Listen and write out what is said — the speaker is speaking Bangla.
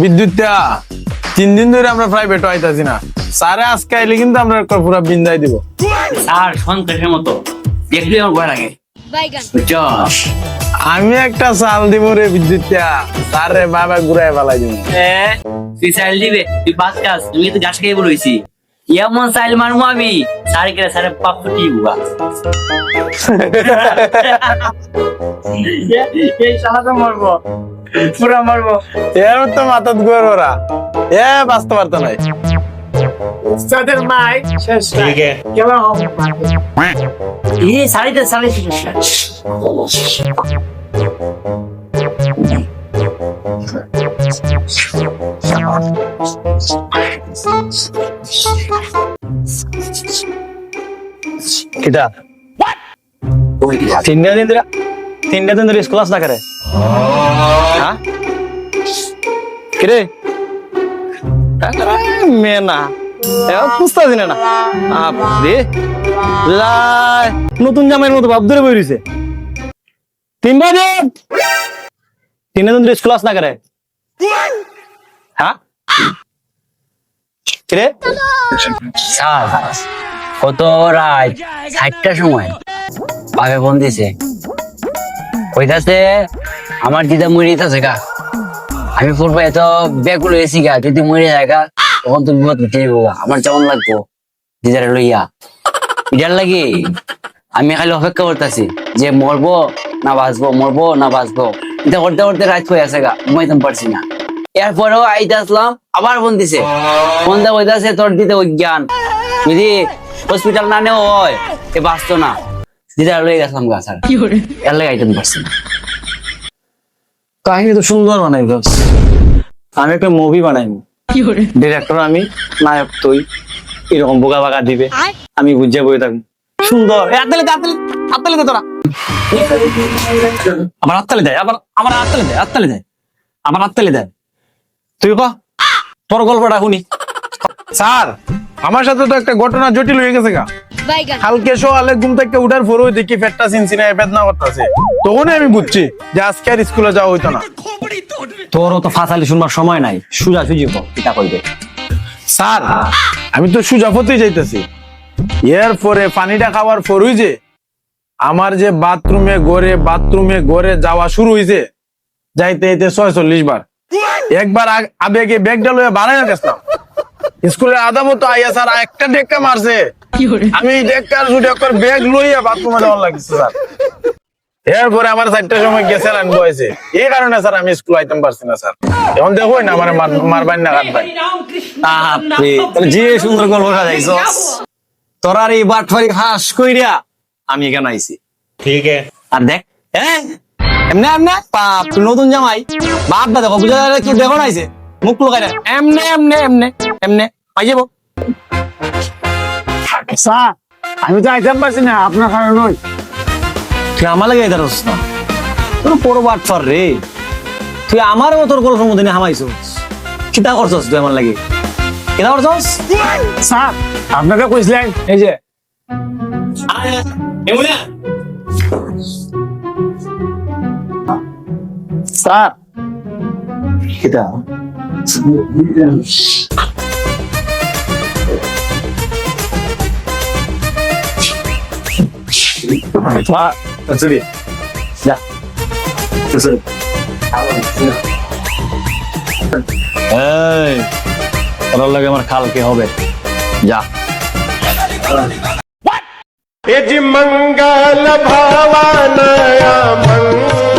বিদ্যুৎটা 3 দিন ধরে আমরা প্রাইভেট আইতাছি না। স্যারে আজকে আইলে কিন্তু আমরা পুরো বিন্দায় দিব। আর সন্ত্রাসের মতো দেখলে আমার ভয় লাগে। বুঝছো? আমি একটা চাল দিব রে বিদ্যুৎটা, স্যারে বাবা ঘুরাই ফেলাই দিব। তুই চাইল দিবে, তুই বাস কাজ, তুমি তো গাছ খেয়ে বলেছি এমন চাইল মারবো আমি সারে গেলে সারে পাপ ফুটি বুবা। এই শালা তো মারবো, পুরা মারবো। এর তো মাথাত ঘুরে ওরা বাঁচতে পারতো নাই। সাদের মাই শেষ ঠিক আছে কেমন হবে এই সারিতে সারিতে কিটা তিনটা দিন ধরে স্কুল আস না করে হ্যাঁ কিরে মেয়ে না বুঝতে না নতুন জামাইয়ের মতো ভাব ধরে বইছে 3 বাজে 3 দিন ধরে স্কুল আস না করে হ্যাঁ কিরে কত রাত 7টার সময় বাপে ফোন দিছে কইতাছে আমার দিদা মরে যেতেছে গা, আমি পড়বো এত ব্যাকুল হয়েছি গা, যদি মরে যায় গা তখন তো বিপদ মিটে যাবো, আমার যেমন লাগবো দিদারে লইয়া এটার লাগে আমি খালি অপেক্ষা করতেছি যে মরবো না বাঁচবো, মরবো না বাঁচবো। এটা করতে করতে রাত হয়ে আছে গা, ঘুমাইতে পারছি না। এরপরেও আইতে আসলাম, আবার ফোন দিছে, ফোন দেওয়া হইতাছে তোর দিতে অজ্ঞান, যদি হসপিটাল না নেওয়া হয় এ বাঁচতো না। দিদার লয়ে গেছিলাম গা স্যার, এর লাগে আইতে পারছি না। কাহিনী তো সুন্দর বানাইব, আমি একটা মুভি বানাইব, ডিরেক্টর আমি, নায়ক তুই, এরকম বোকা বাগা দিবে, আমি বুঝে বই থাকবো সুন্দর। আত্তালে তোরা আবার আত্তালে দেয়, আবার আমার আত্তালে দেয়। তুই ক তোর গল্পটা শুনি। স্যার আমার সাথে তো একটা ঘটনা জটিল হয়ে গেছে গা। কালকে সকালে ঘুম থেকে উঠার পরেও দেখি পেটটা চিনচিনা বেদনা করতেছে, তখনই আমি বুঝছি যে আজকে আর স্কুলে যাওয়া হইতো না। তোরও তো ফাঁসালি শুনবার সময় নাই, সুজা সুজি কিতা কইবে। স্যার আমি তো সুজা হতেই যাইতেছি, এরপরে পানিটা খাওয়ার পরই যে আমার যে বাথরুমে ঘরে যাওয়া শুরু হয়েছে, যাইতে 46 বার। একবার আবেগে ব্যাগটা লয়ে বাড়াই না গেছিলাম, স্কুলের আধা মতো আইয়া স্যার একটা ডেক্কা মারছে, আমি ডেক্কার ছুটে ব্যাগ লইয়া বাথরুমে যাওয়ার লাগছে স্যার। এরপরে আমার 4টার সময় গেছে আনবো হয়েছে, এই কারণে স্যার আমি স্কুল আইতে পারছি না স্যার। এখন দেখো না আমার মারবাই না কাটবাই। যে সুন্দর গল্প সাজাইছ তোর, আর এই বাটফারি হাস কইরা আমি এখানে আইছি। ঠিক আছে আর দেখ হ্যাঁ এমনে পাপ নতুন জামাই বাপ দা দেখো বুঝা কি দেখো নাইছে মুখ লুকাই না, এমনে পাই যাবো। স্যার আমি তো আইতে পারছি না আপনার কারণে। তুই আমার লাগে এটা রস না, তোর বড় বাটফার রে, তুই আমারও তোর গল্পের মধ্যে হামাইছস, কিতা করছস তুই আমার লাগে, কিতা করছস? স্যার আপনাকে কইছিলেন এই যে স্যার কিতা যা তোর লাগে আমার খালকে হবে, যা। मंगल भावनया मंगल